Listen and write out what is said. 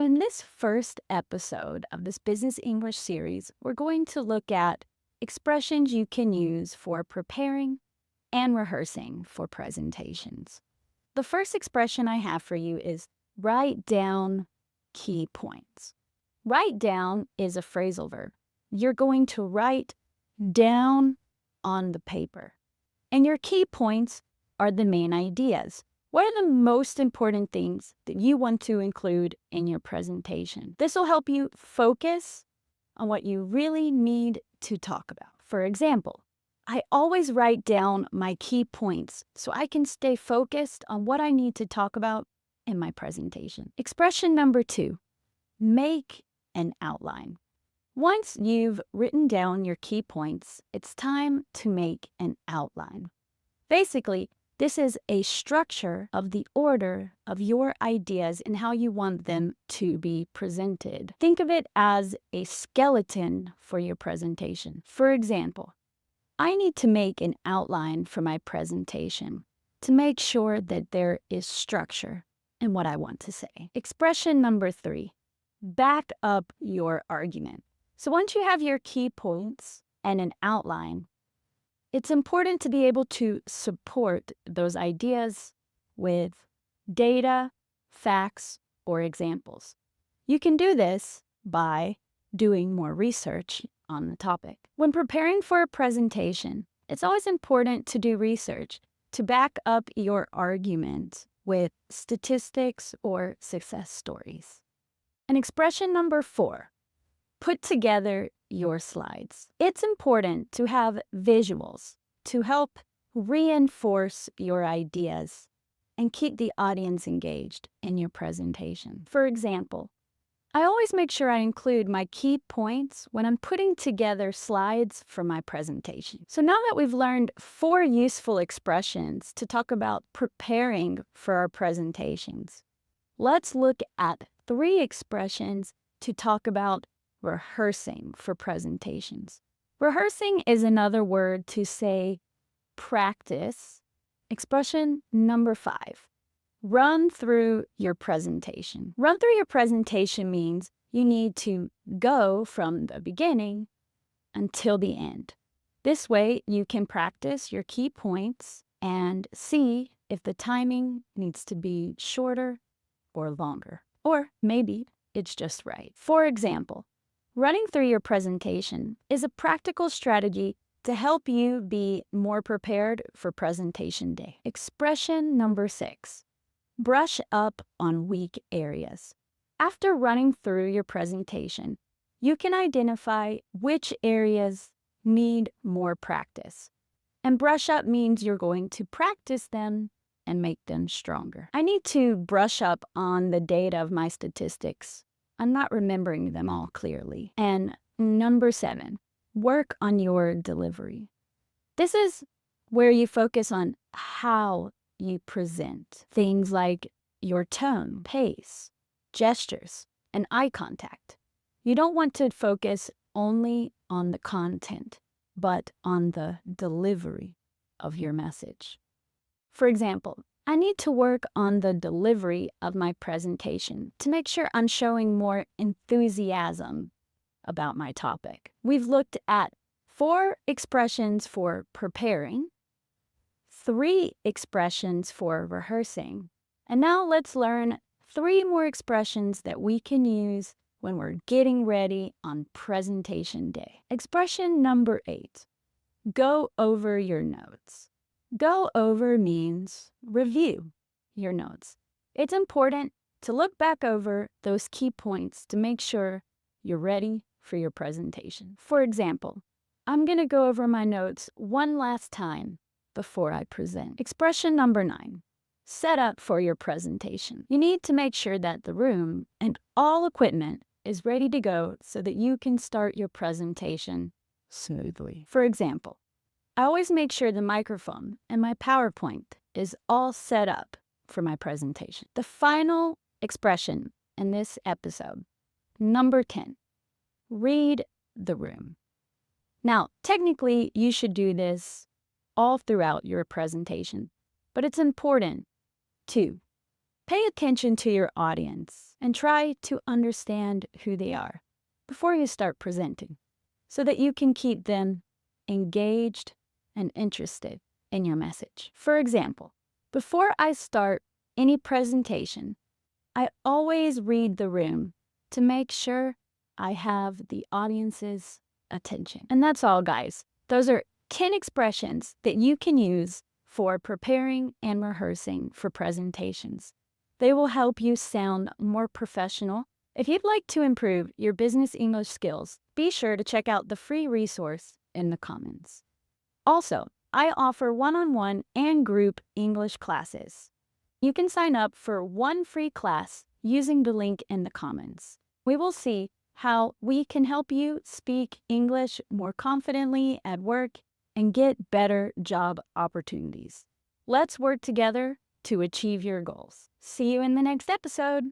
In this first episode of this Business English series, we're going to look at expressions you can use for preparing and rehearsing for presentations. The first expression I have for you is write down key points. Write down is a phrasal verb. You're going to write down on the paper, and your key points are the main ideas. What are the most important things that you want to include in your presentation? This will help you focus on what you really need to talk about. For example, I always write down my key points so I can stay focused on what I need to talk about in my presentation. Expression number 2, make an outline. Once you've written down your key points, it's time to make an outline. Basically, this is a structure of the order of your ideas and how you want them to be presented. Think of it as a skeleton for your presentation. For example, I need to make an outline for my presentation to make sure that there is structure in what I want to say. Expression number 3, back up your argument. So once you have your key points and an outline, it's important to be able to support those ideas with data, facts, or examples. You can do this by doing more research on the topic. When preparing for a presentation, it's always important to do research to back up your argument with statistics or success stories. And expression number 4, put together your slides. It's important to have visuals to help reinforce your ideas and keep the audience engaged in your presentation. For example, I always make sure I include my key points when I'm putting together slides for my presentation. So now that we've learned 4 useful expressions to talk about preparing for our presentations, let's look at 3 expressions to talk about rehearsing for presentations. Rehearsing is another word to say practice. Expression number 5, run through your presentation. Run through your presentation means you need to go from the beginning until the end. This way you can practice your key points and see if the timing needs to be shorter or longer, or maybe it's just right. For example, running through your presentation is a practical strategy to help you be more prepared for presentation day. Expression number 6, brush up on weak areas. After running through your presentation, you can identify which areas need more practice. And brush up means you're going to practice them and make them stronger. I need to brush up on the data of my statistics. I'm not remembering them all clearly. And number 7, work on your delivery. This is where you focus on how you present. Things like your tone, pace, gestures, and eye contact. You don't want to focus only on the content, but on the delivery of your message. For example, I need to work on the delivery of my presentation to make sure I'm showing more enthusiasm about my topic. We've looked at 4 expressions for preparing, 3 expressions for rehearsing, and now let's learn 3 more expressions that we can use when we're getting ready on presentation day. Expression number 8, go over your notes. Go over means review your notes. It's important to look back over those key points to make sure you're ready for your presentation. For example, I'm going to go over my notes one last time before I present. Expression number 9, set up for your presentation. You need to make sure that the room and all equipment is ready to go so that you can start your presentation smoothly. For example, I always make sure the microphone and my PowerPoint is all set up for my presentation. The final expression in this episode, number 10, read the room. Now, technically, you should do this all throughout your presentation, but it's important to Pay attention to your audience and try to understand who they are before you start presenting so that you can keep them engaged and interested in your message. For example, before I start any presentation, I always read the room to make sure I have the audience's attention. And that's all, guys. Those are 10 expressions that you can use for preparing and rehearsing for presentations. They will help you sound more professional. If you'd like to improve your business English skills, be sure to check out the free resource in the comments. Also, I offer one-on-one and group English classes. You can sign up for one free class using the link in the comments. We will see how we can help you speak English more confidently at work and get better job opportunities. Let's work together to achieve your goals. See you in the next episode.